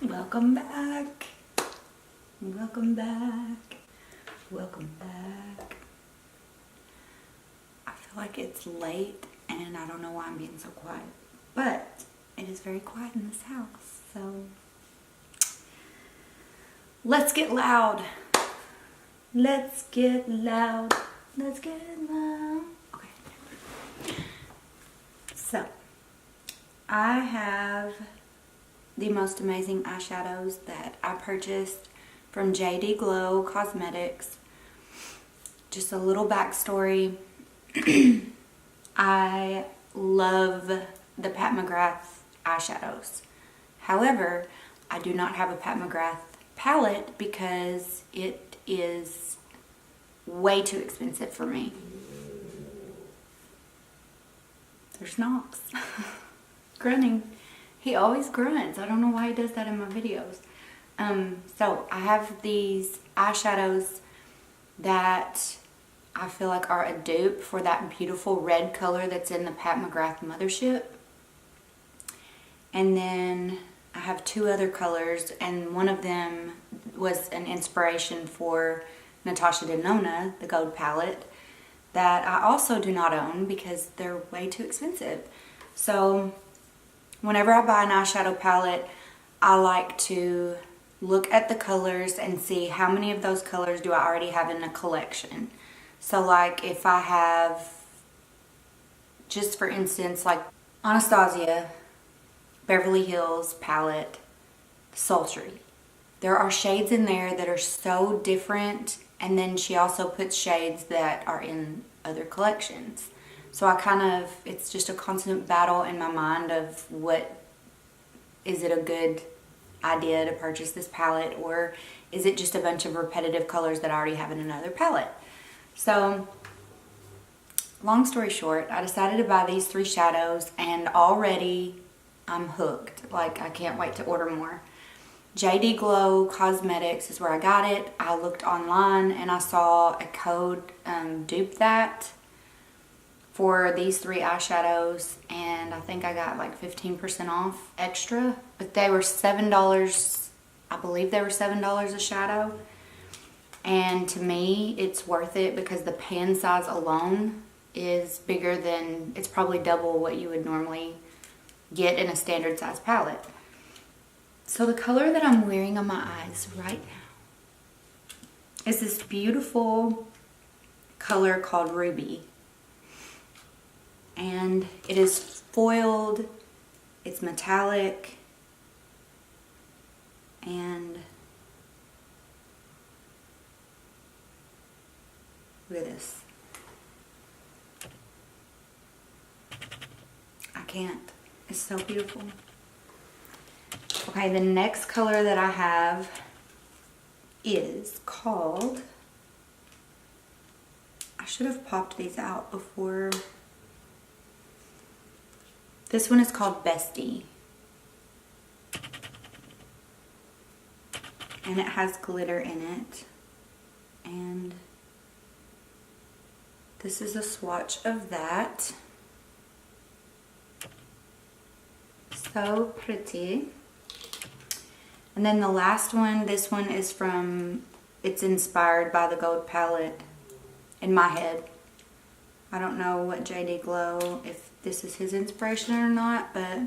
Welcome back. Welcome back. Welcome back. I feel like it's late and I don't know why I'm being so quiet, but it is very quiet in this house, so let's get loud. Let's get loud. Let's get loud. Okay. So, I have the most amazing eyeshadows that I purchased from JD Glow Cosmetics. Just a little backstory. I love the Pat McGrath eyeshadows. However, I do not have a Pat McGrath palette because it is way too expensive for me. There's Knox. Grunting. He always grunts. I don't know why he does that in my videos. So I have these eyeshadows that I feel like are a dupe for that beautiful red color that's in the Pat McGrath Mothership. And then I have two other colors, and one of them was an inspiration for Natasha Denona, the gold palette, that I also do not own because they're way too expensive. So whenever I buy an eyeshadow palette, I like to look at the colors and see how many of those colors do I already have in a collection. So like if I have, just for instance, like Anastasia Beverly Hills palette, Sultry. There are shades in there that are so different, and then she also puts shades that are in other collections. So I kind of, it's just a constant battle in my mind of is it a good idea to purchase this palette, or is it just a bunch of repetitive colors that I already have in another palette? So, long story short, I decided to buy these three shadows, and already I'm hooked. Like, I can't wait to order more. JD Glow Cosmetics is where I got it. I looked online and I saw a code, dupe that, for these three eyeshadows, and I think I got like 15% off extra, but they were $7. I believe they were $7 a shadow, and to me it's worth it because the pan size alone is bigger than, it's probably double what you would normally get in a standard size palette. So the color that I'm wearing on my eyes right now is this beautiful color called Ruby. And it is foiled, it's metallic, and look at this. I can't. It's so beautiful. Okay, the next color that I have is called, I should have popped these out before. This one is called Bestie, and it has glitter in it, and this is a swatch of that. So pretty. And then the last one, this one is from, it's inspired by the gold palette in my head. I don't know what JD Glow, if this is his inspiration or not, but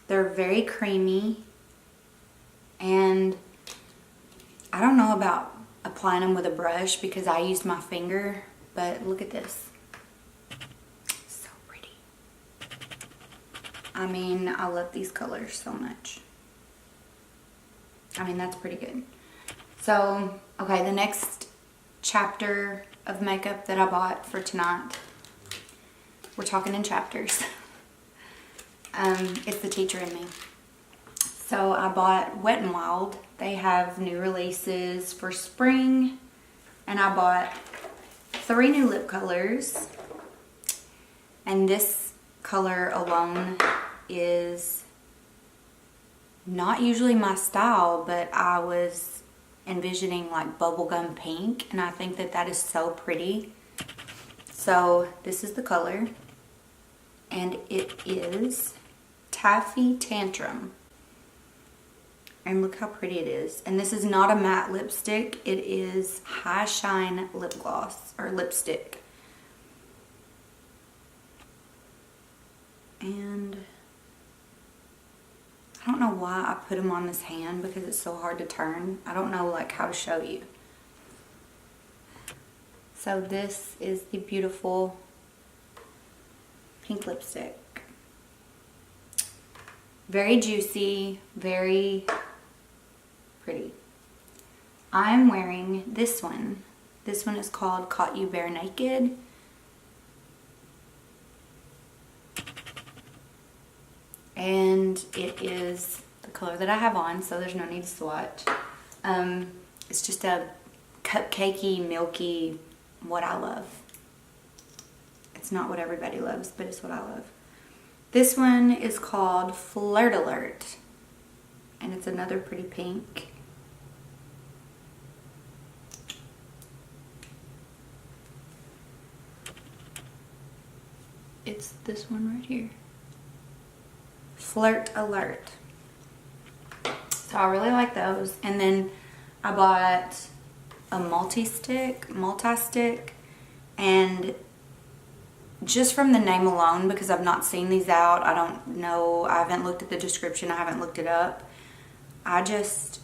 they're very creamy, and I don't know about applying them with a brush because I used my finger, but look at this. So pretty. I mean, I love these colors so much. I mean, that's pretty good. So, okay, the next chapter of makeup that I bought for tonight, we're talking in chapters. It's The Teacher in Me. So I bought Wet n Wild. They have new releases for spring, and I bought 3 new lip colors, and this color alone is not usually my style, but I was envisioning like bubblegum pink, and I think that that is so pretty. So this is the color, and it is Taffy Tantrum. And look how pretty it is. And this is not a matte lipstick. It is High Shine lip gloss or lipstick. And I don't know why I put them on this hand because it's so hard to turn. I don't know like how to show you. So this is the beautiful pink lipstick. Very juicy, very pretty. I'm wearing this one. This one is called Caught You Bare Naked. And it is the color that I have on, so there's no need to swatch. It's just a cupcakey, milky, what I love. It's not what everybody loves, but it's what I love. This one is called Flirt Alert, and it's another pretty pink. It's this one right here. Flirt Alert. So I really like those. And then I bought a multi-stick, and just from the name alone, because I've not seen these out, I don't know, I haven't looked at the description, I haven't looked it up. I just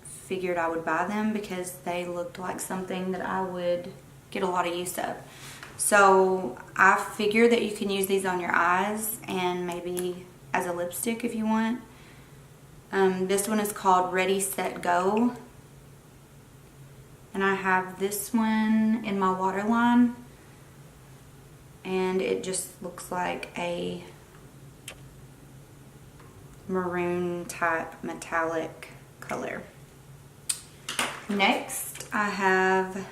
figured I would buy them because they looked like something that I would get a lot of use of. So I figure that you can use these on your eyes and maybe as a lipstick if you want. This one is called Ready, Set, Go. And I have this one in my waterline. And it just looks like a maroon type metallic color. Next, I have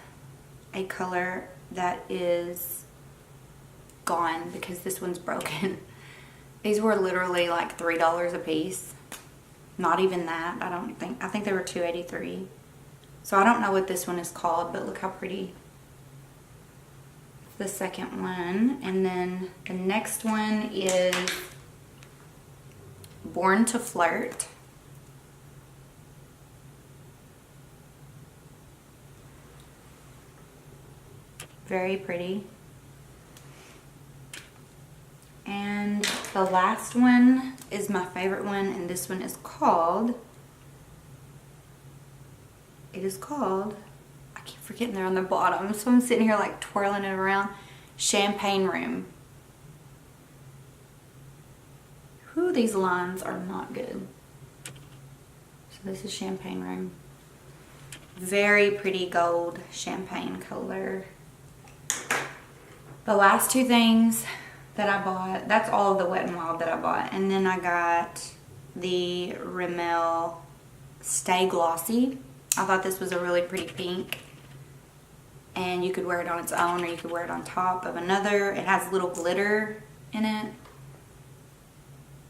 a color that is gone because this one's broken. These were literally like $3 a piece. Not even that, I think they were $2.83. So I don't know what this one is called, but look how pretty. The second one. And then the next one is Born to Flirt. Very pretty. And the last one is my favorite one, and this one is called, I keep forgetting they're on the bottom, so I'm sitting here like twirling it around. Champagne Room. Whew, these lines are not good. So this is Champagne Room. Very pretty gold champagne color. The last two things that I bought, that's all of the Wet n Wild that I bought. And then I got the Rimmel Stay Glossy. I thought this was a really pretty pink. And you could wear it on its own or you could wear it on top of another. It has little glitter in it,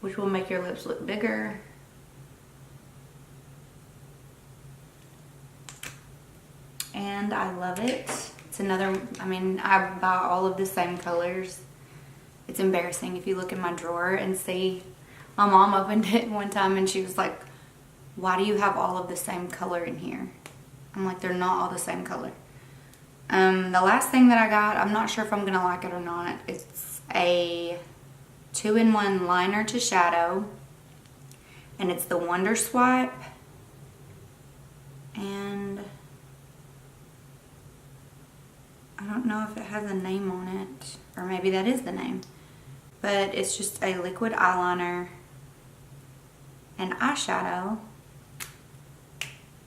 which will make your lips look bigger. And I love it. It's another, I mean, I buy all of the same colors. It's embarrassing if you look in my drawer and see. My mom opened it one time and she was like, why do you have all of the same color in here? I'm like, they're not all the same color. The last thing that I got, I'm not sure if I'm going to like it or not. It's a 2-in-1 liner to shadow. And it's the Wonder Swipe. And I don't know if it has a name on it. Or maybe that is the name. But it's just a liquid eyeliner and eyeshadow.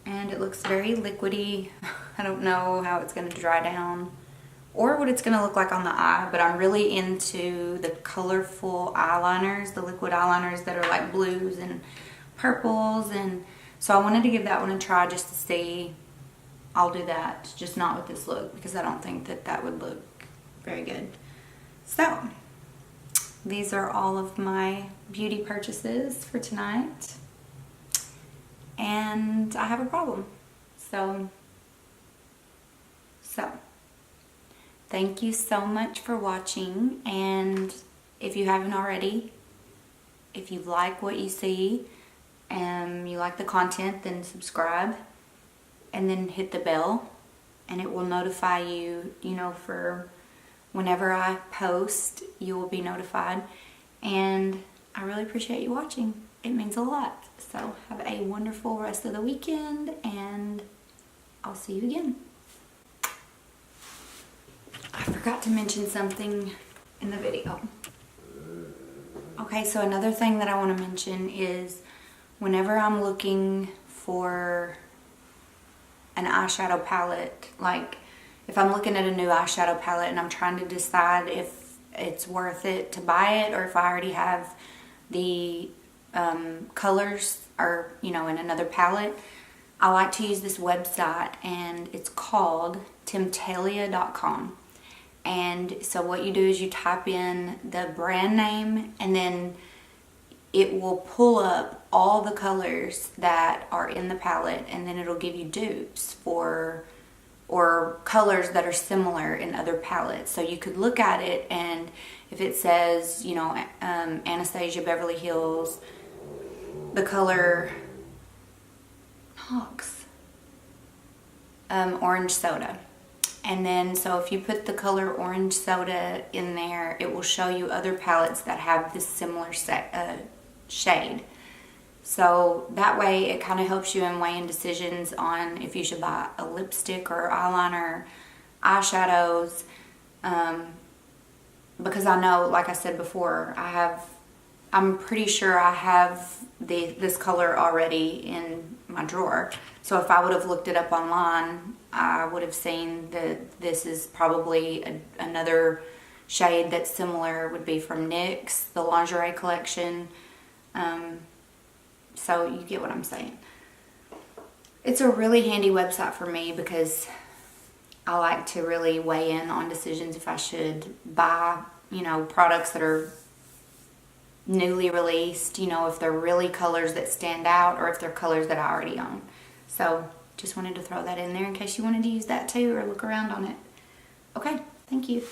And it looks very liquidy. I don't know how it's going to dry down or what it's going to look like on the eye, but I'm really into the colorful eyeliners, the liquid eyeliners that are like blues and purples, and so I wanted to give that one a try just to see. I'll do that, just not with this look because I don't think that that would look very good. So these are all of my beauty purchases for tonight. And I have a problem. So thank you so much for watching, and if you haven't already, If you like what you see and you like the content, then subscribe and then hit the bell, and it will notify you, for whenever I post, you will be notified. And I really appreciate you watching. It means a lot. So have a wonderful rest of the weekend, and I'll see you again. I forgot to mention something in the video. Okay, so another thing that I want to mention is whenever I'm looking for an eyeshadow palette, like if I'm looking at a new eyeshadow palette and I'm trying to decide if it's worth it to buy it, or if I already have the colors or in another palette, I like to use this website, and it's called Temptalia.com. And so what you do is you type in the brand name, and then it will pull up all the colors that are in the palette, and then it'll give you dupes or colors that are similar in other palettes. So you could look at it, and if it says, Anastasia Beverly Hills, the color orange soda. And then, so if you put the color orange soda in there, it will show you other palettes that have this similar shade. So that way it kind of helps you in weighing decisions on if you should buy a lipstick or eyeliner, eyeshadows. Because I know, like I said before, I'm pretty sure I have this color already in my drawer. So if I would have looked it up online, I would have seen that this is probably another shade that's similar. Would be from NYX, the lingerie collection. So you get what I'm saying. It's a really handy website for me because I like to really weigh in on decisions if I should buy, products that are newly released, if they're really colors that stand out or if they're colors that I already own. So just wanted to throw that in there in case you wanted to use that too or look around on it. Okay, thank you.